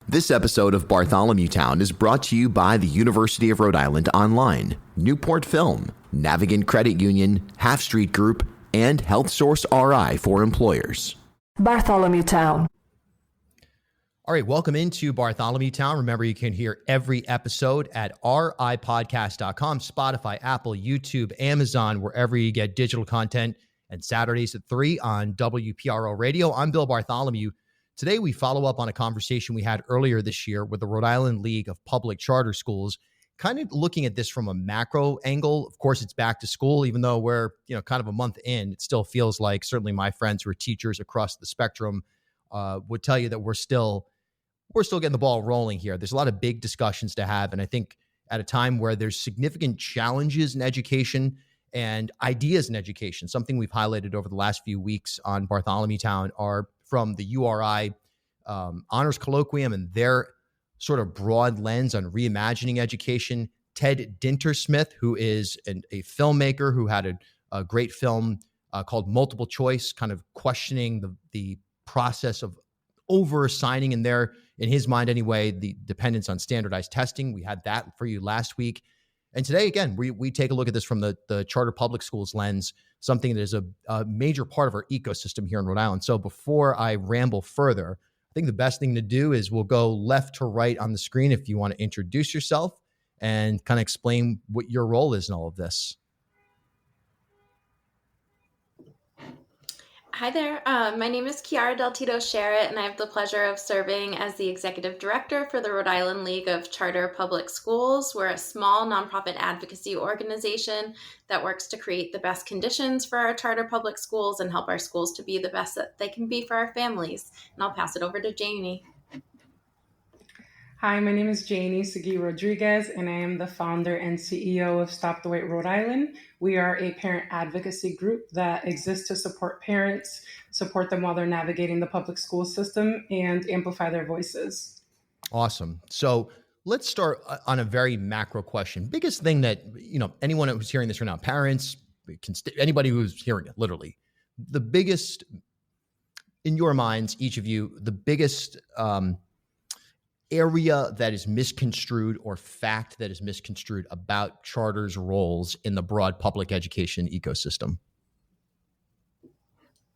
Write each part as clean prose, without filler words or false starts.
This episode of Bartholomew Town is brought to you by the University of Rhode Island Online, Newport Film, Navigant Credit Union, Half Street Group, and Health Source RI for employers. Bartholomew Town. All right, welcome into Bartholomew Town. Remember, you can hear every episode at ripodcast.com, Spotify, Apple, YouTube, Amazon, wherever you get digital content, and Saturdays at 3 on WPRO Radio. I'm Bill Bartholomew. Today, we follow up on a conversation we had earlier this year with the Rhode Island League of Public Charter Schools, kind of looking at this from a macro angle. Of course, it's back to school, even though we're kind of a month in. It still feels like, certainly my friends who are teachers across the spectrum would tell you that we're still getting the ball rolling here. There's a lot of big discussions to have, and I think at a time where there's significant challenges in education and ideas in education, something we've highlighted over the last few weeks on Bartholomew Town are from the URI Honors Colloquium and their sort of broad lens on reimagining education. Ted Dintersmith, who is a filmmaker who had a great film called Multiple Choice, kind of questioning the process of over-assigning in his mind anyway, the dependence on standardized testing. We had that for you last week. And today, again, we take a look at this from the charter public schools lens, something that is a major part of our ecosystem here in Rhode Island. So before I ramble further, I think the best thing to do is we'll go left to right on the screen if you want to introduce yourself and kind of explain what your role is in all of this. Hi there. My name is Chiara Deltito-Sharrott, and I have the pleasure of serving as the Executive Director for the Rhode Island League of Charter Public Schools. We're a small nonprofit advocacy organization that works to create the best conditions for our charter public schools and help our schools to be the best that they can be for our families. And I'll pass it over to Janie. Hi, my name is Janie Segui Rodriguez, and I am the founder and CEO of Stop the Wait Rhode Island. We are a parent advocacy group that exists to support parents, support them while they're navigating the public school system, and amplify their voices. Awesome. So let's start on a very macro question. Biggest thing that, anyone who's hearing this right now, parents, anybody who's hearing it, literally, the biggest, in your minds, each of you, the biggest area that is misconstrued or fact that is misconstrued about charters' roles in the broad public education ecosystem?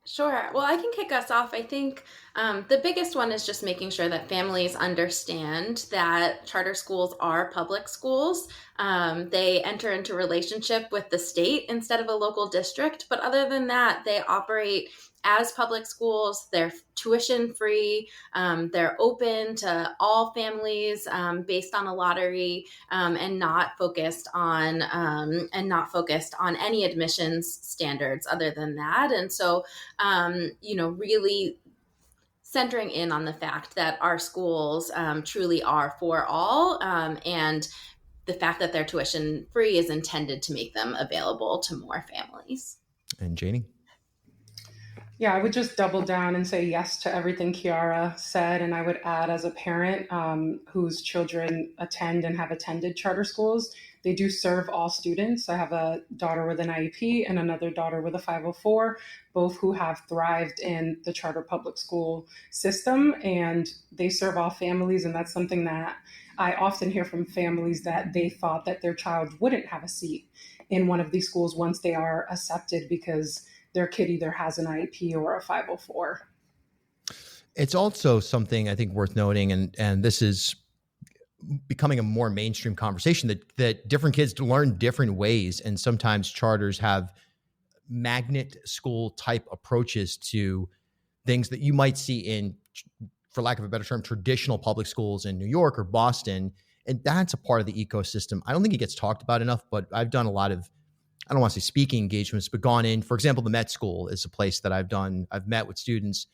Sure. Well, I can kick us off. I think the biggest one is just making sure that families understand that charter schools are public schools. They enter into relationship with the state instead of a local district. But other than that, they operate as public schools. They're tuition free. They're open to all families based on a lottery and not focused on any admissions standards other than that. And so, really centering in on the fact that our schools truly are for all, and the fact that they're tuition free is intended to make them available to more families. And Janie? Yeah, I would just double down and say yes to everything Chiara said. And I would add, as a parent whose children attend and have attended charter schools, they do serve all students. I have a daughter with an IEP and another daughter with a 504, both who have thrived in the charter public school system, and they serve all families. And that's something that I often hear from families, that they thought that their child wouldn't have a seat in one of these schools once they are accepted because their kid either has an IEP or a 504. It's also something I think worth noting, and this is becoming a more mainstream conversation, that different kids learn different ways, and sometimes charters have magnet school type approaches to things that you might see in, for lack of a better term, traditional public schools in New York or Boston. And that's a part of the ecosystem. I don't think it gets talked about enough, but I've done a lot of, I don't want to say speaking engagements, but gone in, for example, the Met School is a place that I've met with students,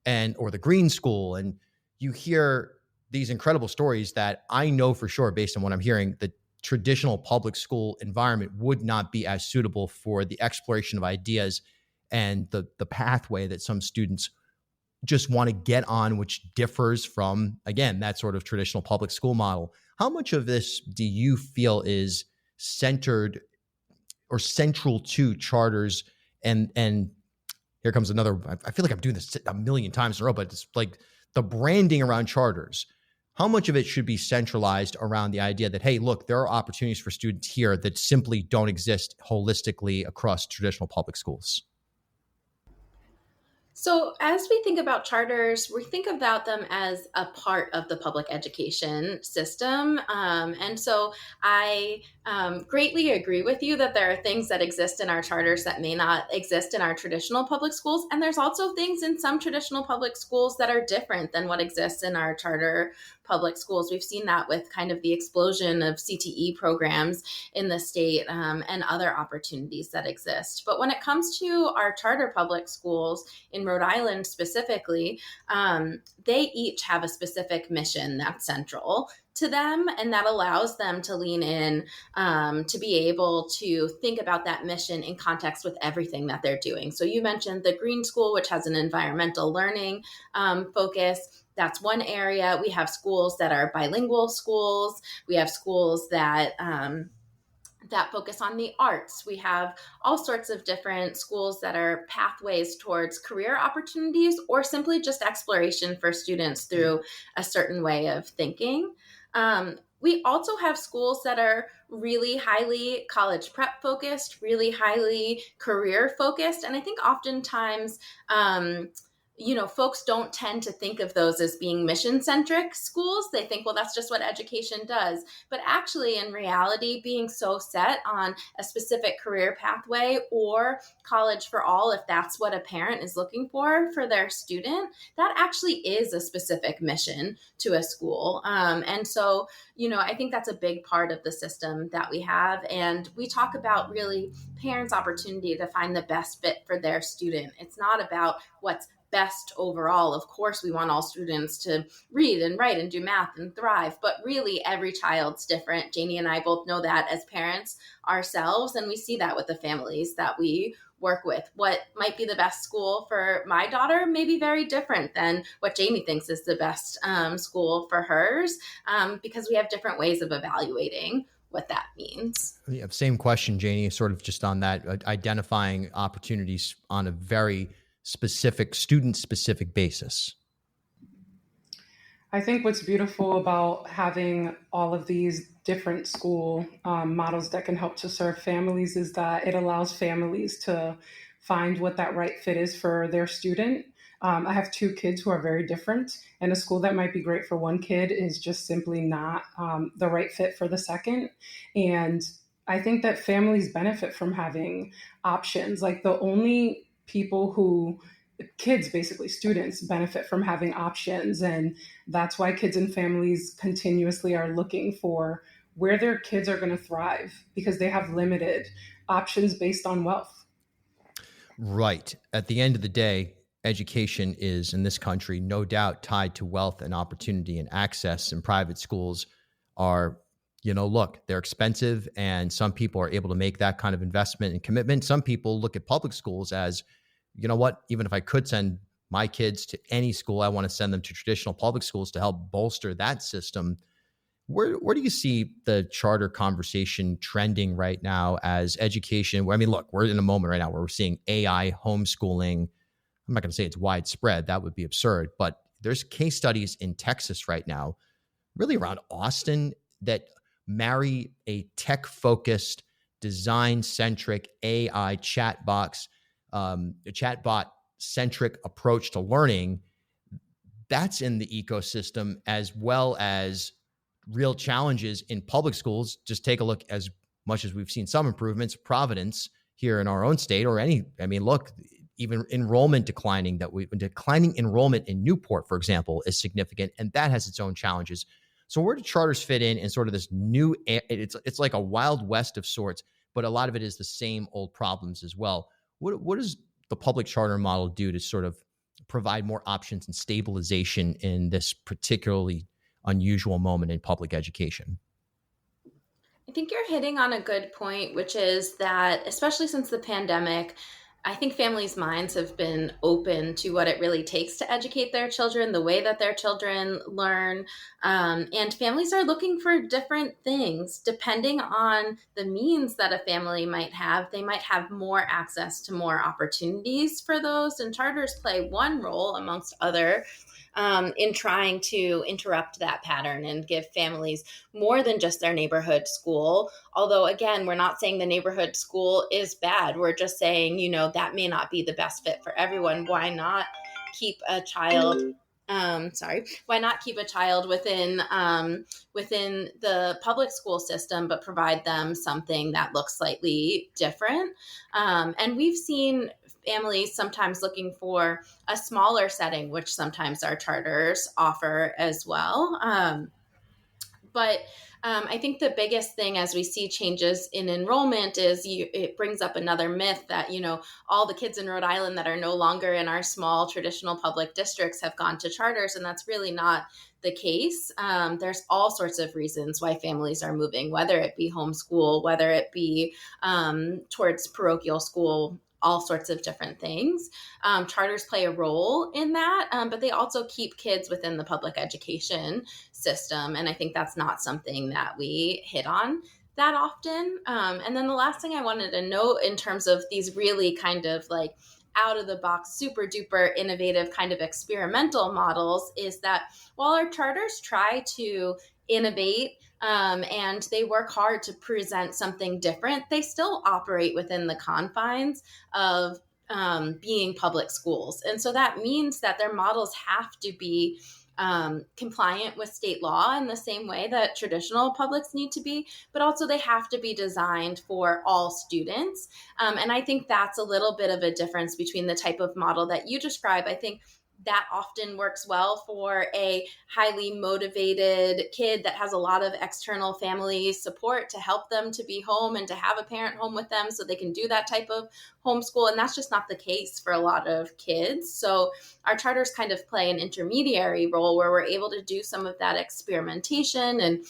or the Green School. And you hear these incredible stories that I know for sure, based on what I'm hearing, the traditional public school environment would not be as suitable for the exploration of ideas and the pathway that some students just want to get on, which differs from, again, that sort of traditional public school model. How much of this do you feel is centered or central to charters? And here comes another, I feel like I'm doing this a million times in a row, but it's like the branding around charters. how much of it should be centralized around the idea that, hey, look, there are opportunities for students here that simply don't exist holistically across traditional public schools? So, as we think about charters, we think about them as a part of the public education system. And so, I greatly agree with you that there are things that exist in our charters that may not exist in our traditional public schools. And there's also things in some traditional public schools that are different than what exists in our charter public schools. We've seen that with kind of the explosion of CTE programs in the state, and other opportunities that exist. But when it comes to our charter public schools, in Rhode Island specifically, they each have a specific mission that's central to them, and that allows them to lean in, to be able to think about that mission in context with everything that they're doing. So you mentioned the Green School, which has an environmental learning focus. That's one area. We have schools that are bilingual schools. We have schools that that focus on the arts. We have all sorts of different schools that are pathways towards career opportunities or simply just exploration for students through a certain way of thinking. We also have schools that are really highly college prep focused, really highly career focused. And I think oftentimes, folks don't tend to think of those as being mission centric schools. They think, well, that's just what education does. But actually, in reality, being so set on a specific career pathway or college for all, if that's what a parent is looking for their student, that actually is a specific mission to a school. And so, I think that's a big part of the system that we have. And we talk about really parents' opportunity to find the best fit for their student. It's not about what's best overall. Of course, we want all students to read and write and do math and thrive, but really every child's different. Janie and I both know that as parents ourselves, and we see that with the families that we work with. What might be the best school for my daughter may be very different than what Janie thinks is the best school for hers, because we have different ways of evaluating what that means. Yeah, same question, Janie, sort of just on that, identifying opportunities on a very specific, student-specific basis. I think what's beautiful about having all of these different school models that can help to serve families is that it allows families to find what that right fit is for their student. I have two kids who are very different, and a school that might be great for one kid is just simply not the right fit for the second. And I think that families benefit from having options. Like the only kids, basically students, benefit from having options. And that's why kids and families continuously are looking for where their kids are going to thrive, because they have limited options based on wealth. Right. At the end of the day, education is in this country no doubt tied to wealth and opportunity and access, and private schools are, look, they're expensive, and some people are able to make that kind of investment and commitment. Some people look at public schools as, you know what, even if I could send my kids to any school, I want to send them to traditional public schools to help bolster that system. Where do you see the charter conversation trending right now as education? I mean, look, we're in a moment right now where we're seeing AI homeschooling. I'm not going to say it's widespread. That would be absurd. But there's case studies in Texas right now, really around Austin, that marry a tech-focused, design-centric AI chatbot-centric approach to learning. That's in the ecosystem, as well as real challenges in public schools. Just take a look, as much as we've seen some improvements, Providence here in our own state, look, even declining enrollment in Newport, for example, is significant, and that has its own challenges. So where do charters fit in sort of this new, it's like a wild west of sorts, but a lot of it is the same old problems as well. What does the public charter model do to sort of provide more options and stabilization in this particularly unusual moment in public education? I think you're hitting on a good point, which is that, especially since the pandemic, I think families' minds have been open to what it really takes to educate their children, the way that their children learn. And families are looking for different things. Depending on the means that a family might have, they might have more access to more opportunities for those. And charters play one role amongst other in trying to interrupt that pattern and give families more than just their neighborhood school. Although, again, we're not saying the neighborhood school is bad. We're just saying, that may not be the best fit for everyone. Why not keep a child why not keep a child within the public school system, but provide them something that looks slightly different? And we've seen families sometimes looking for a smaller setting, which sometimes our charters offer as well. But I think the biggest thing as we see changes in enrollment is it brings up another myth that, all the kids in Rhode Island that are no longer in our small traditional public districts have gone to charters. And that's really not the case. There's all sorts of reasons why families are moving, whether it be homeschool, whether it be towards parochial school, all sorts of different things. Charters play a role in that, but they also keep kids within the public education system. And I think that's not something that we hit on that often. And then the last thing I wanted to note in terms of these really kind of like out of the box, super duper innovative kind of experimental models is that while our charters try to innovate and they work hard to present something different, they still operate within the confines of being public schools. And so that means that their models have to be compliant with state law in the same way that traditional publics need to be, but also they have to be designed for all students. And I think that's a little bit of a difference between the type of model that you describe. I think that often works well for a highly motivated kid that has a lot of external family support to help them to be home and to have a parent home with them so they can do that type of homeschool. And that's just not the case for a lot of kids. So our charters kind of play an intermediary role where we're able to do some of that experimentation and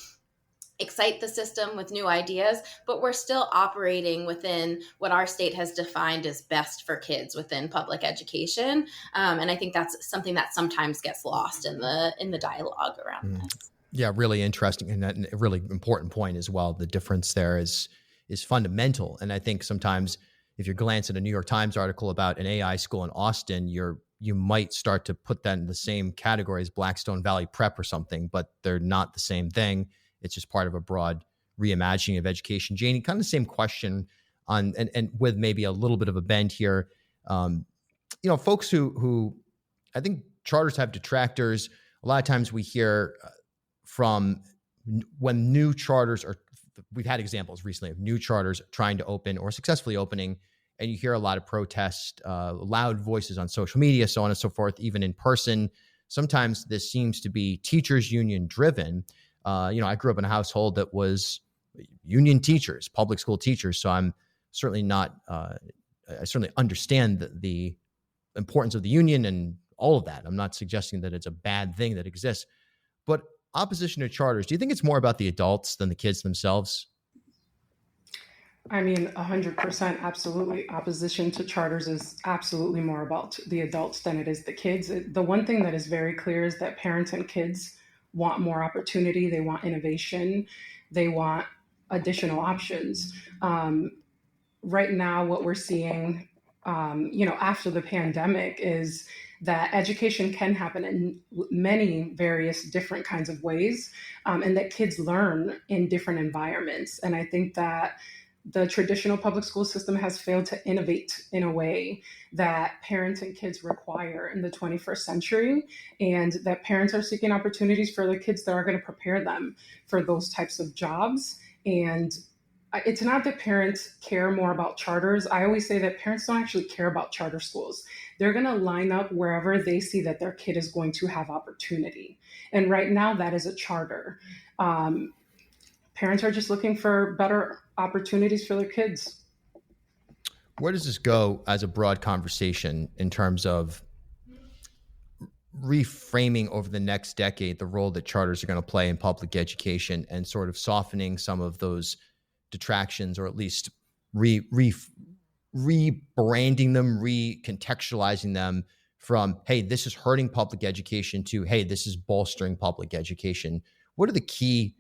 excite the system with new ideas, but we're still operating within what our state has defined as best for kids within public education. And I think that's something that sometimes gets lost in the dialogue around this. Yeah, really interesting. And a really important point as well. The difference there is fundamental. And I think sometimes if you glance at a New York Times article about an AI school in Austin, you might start to put that in the same category as Blackstone Valley Prep or something, but they're not the same thing. It's just part of a broad reimagining of education. Janie, kind of the same question on, and with maybe a little bit of a bend here. Folks who I think charters have detractors. A lot of times we hear from when new charters we've had examples recently of new charters trying to open or successfully opening, and you hear a lot of protest, loud voices on social media, so on and so forth, even in person. Sometimes this seems to be teachers union driven. I grew up in a household that was union teachers, public school teachers. So I'm certainly not, I certainly understand the importance of the union and all of that. I'm not suggesting that it's a bad thing that exists, but opposition to charters, do you think it's more about the adults than the kids themselves? I mean, 100%, absolutely. Opposition to charters is absolutely more about the adults than it is the kids. The one thing that is very clear is that parents and kids want more opportunity. They want innovation. They want additional options. Right now, what we're seeing, after the pandemic is that education can happen in many various different kinds of ways, and that kids learn in different environments. And I think that the traditional public school system has failed to innovate in a way that parents and kids require in the 21st century, and that parents are seeking opportunities for their kids that are going to prepare them for those types of jobs. And it's not that parents care more about charters. I always say that parents don't actually care about charter schools. They're going to line up wherever they see that their kid is going to have opportunity. And right now that is a charter. Parents are just looking for better opportunities for their kids. Where does this go as a broad conversation in terms of reframing over the next decade the role that charters are going to play in public education and sort of softening some of those detractions, or at least rebranding them, recontextualizing them from, hey, this is hurting public education, to, hey, this is bolstering public education? What are the key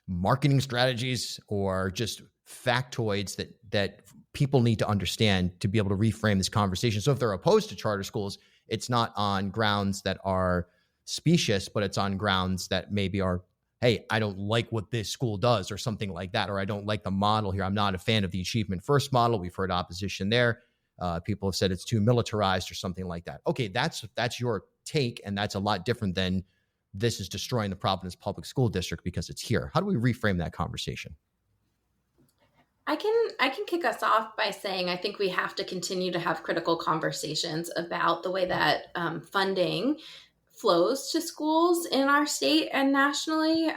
marketing strategies or just factoids that people need to understand to be able to reframe this conversation? So if they're opposed to charter schools, it's not on grounds that are specious, but it's on grounds that maybe are, hey, I don't like what this school does or something like that, or I don't like the model here. I'm not a fan of the achievement first model. We've heard opposition there. People have said it's too militarized or something like that. Okay, that's your take, and that's a lot different than this is destroying the Providence Public School District because it's here. How do we reframe that conversation? I can kick us off by saying I think we have to continue to have critical conversations about the way that funding flows to schools in our state and nationally,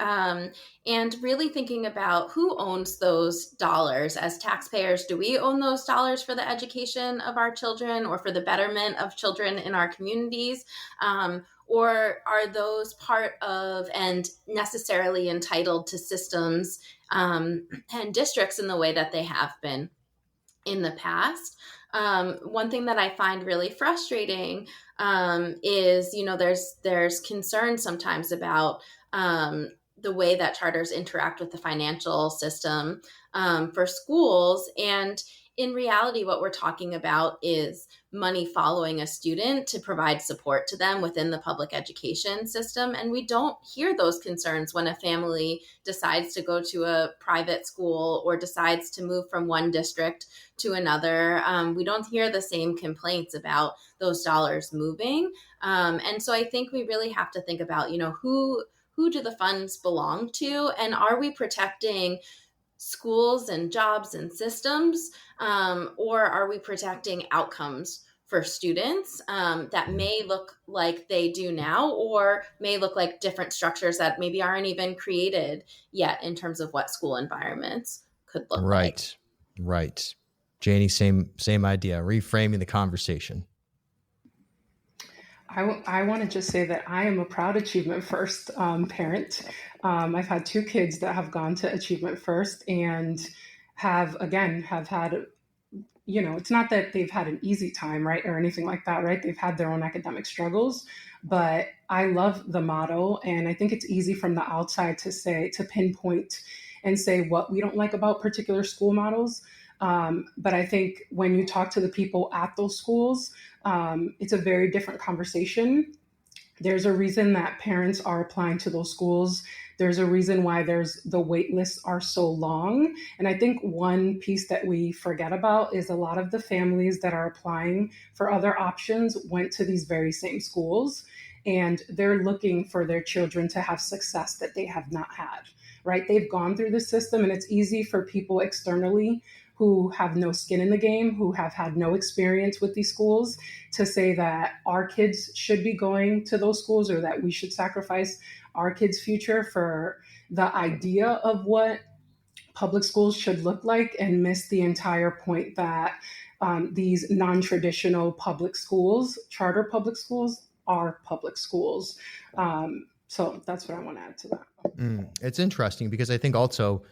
and really thinking about who owns those dollars. As taxpayers, do we own those dollars for the education of our children or for the betterment of children in our communities? Or are those part of and necessarily entitled to systems and districts in the way that they have been in the past? One thing that I find really frustrating is, there's concern sometimes about the way that charters interact with the financial system for schools. And in reality, what we're talking about is money following a student to provide support to them within the public education system. And we don't hear those concerns when a family decides to go to a private school or decides to move from one district to another. We don't hear the same complaints about those dollars moving. And so I think we really have to think about, who do the funds belong to? And are we protecting schools and jobs and systems, or are we protecting outcomes for students that may look like they do now, or may look like different structures that maybe aren't even created yet in terms of what school environments could look like? Right. Janie, same idea, reframing the conversation. I want to just say that I am a proud Achievement First parent. I've had 2 kids that have gone to Achievement First and have had, it's not that they've had an easy time, right, or anything like that, right? They've had their own academic struggles, but I love the model. And I think it's easy from the outside to pinpoint and say what we don't like about particular school models. But I think when you talk to the people at those schools, it's a very different conversation. There's a reason that parents are applying to those schools. There's a reason why the wait lists are so long. And I think one piece that we forget about is a lot of the families that are applying for other options went to these very same schools, and they're looking for their children to have success that they have not had, right? They've gone through the system, and it's easy for people externally who have no skin in the game, who have had no experience with these schools, to say that our kids should be going to those schools, or that we should sacrifice our kids' future for the idea of what public schools should look like, and miss the entire point that these non-traditional public schools, charter public schools, are public schools. So that's what I want to add to that. It's interesting because I think also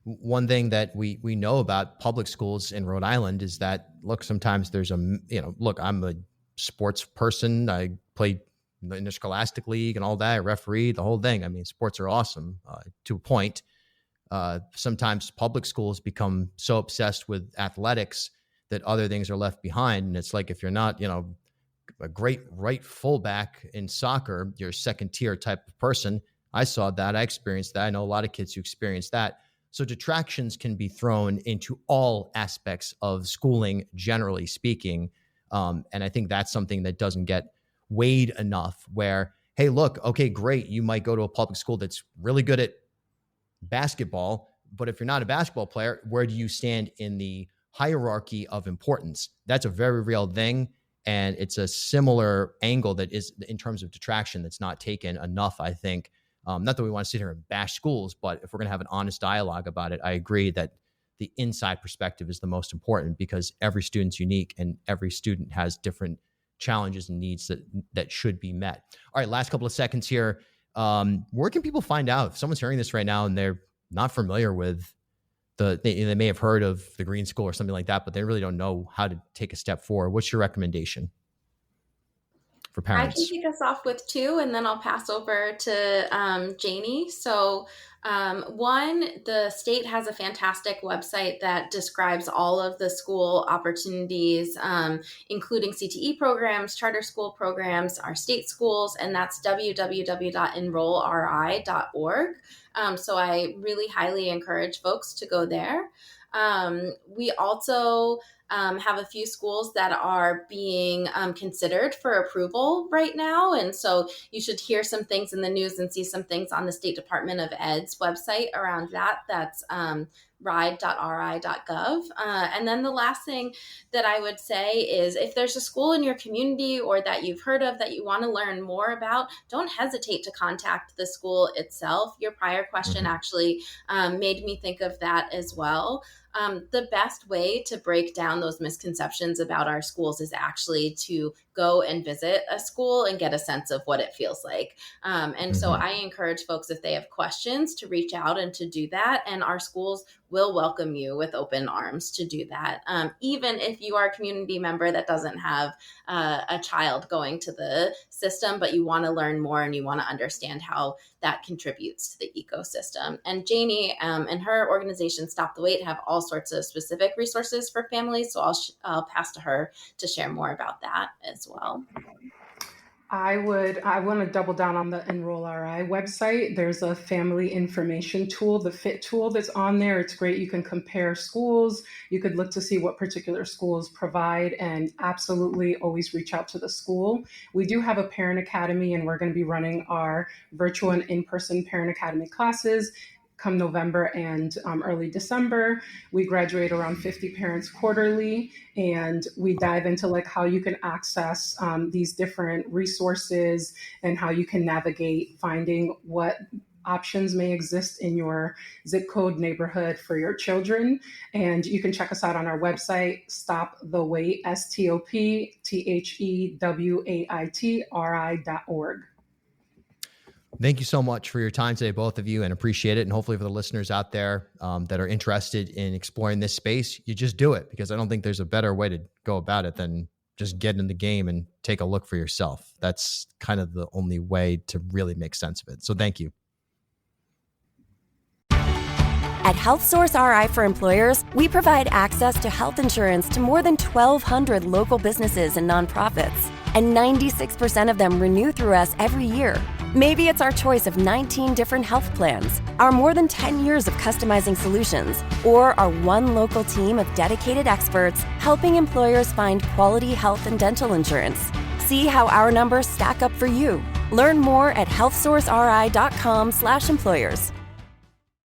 one thing that we know about public schools in Rhode Island is that, look, sometimes there's I'm a sports person. I played in the interscholastic league and all that. I refereed the whole thing. I mean, sports are awesome to a point. Sometimes public schools become so obsessed with athletics that other things are left behind. And it's like, if you're not, a great right fullback in soccer, you're a second tier type of person. I saw that. I experienced that. I know a lot of kids who experienced that. So detractions can be thrown into all aspects of schooling, generally speaking. And I think that's something that doesn't get weighed enough, where, hey, look, okay, great. You might go to a public school that's really good at basketball, but if you're not a basketball player, where do you stand in the hierarchy of importance? That's a very real thing. And it's a similar angle that is, in terms of detraction, that's not taken enough, I think. Not that we want to sit here and bash schools, but if we're going to have an honest dialogue about it, I agree that the inside perspective is the most important, because every student's unique and every student has different challenges and needs that should be met. All right, last couple of seconds here. Where can people find out if someone's hearing this right now and they're not familiar with they may have heard of the Green School or something like that, but they really don't know how to take a step forward? What's your recommendation for I parents? can kick us off with two, and then I'll pass over to Janie. So, one, the state has a fantastic website that describes all of the school opportunities, including CTE programs, charter school programs, our state schools, and that's www.enrollri.org. So I really highly encourage folks to go there. We also have a few schools that are being considered for approval right now. And so you should hear some things in the news and see some things on the State Department of Ed's website around that. That's ride.ri.gov. And then the last thing that I would say is if there's a school in your community or that you've heard of that you want to learn more about, don't hesitate to contact the school itself. Your prior question actually made me think of that as well. The best way to break down those misconceptions about our schools is actually to go and visit a school and get a sense of what it feels like. So I encourage folks, if they have questions, to reach out and to do that. And our schools will welcome you with open arms to do that. Even if you are a community member that doesn't have a child going to the system, but you want to learn more and you want to understand how that contributes to the ecosystem. And Janie and her organization, Stop the Wait, have all sorts of specific resources for families. So I'll pass to her to share more about that as well. I want to double down on the Enroll RI website. There's a family information tool, the FIT tool that's on there. It's great. You can compare schools. You could look to see what particular schools provide, and absolutely always reach out to the school. We do have a parent academy, and we're going to be running our virtual and in-person parent academy classes come November and early December. We graduate around 50 parents quarterly, and we dive into like how you can access these different resources and how you can navigate finding what options may exist in your zip code neighborhood for your children. And you can check us out on our website, stopthewait, stopthewait.ri.org. Thank you so much for your time today, both of you, and appreciate it. And hopefully for the listeners out there that are interested in exploring this space, you just do it, because I don't think there's a better way to go about it than just get in the game and take a look for yourself. That's kind of the only way to really make sense of it. So thank you. At HealthSource RI for Employers, we provide access to health insurance to more than 1,200 local businesses and nonprofits, and 96% of them renew through us every year. Maybe it's our choice of 19 different health plans, our more than 10 years of customizing solutions, or our one local team of dedicated experts helping employers find quality health and dental insurance. See how our numbers stack up for you. Learn more at healthsourceri.com/employers.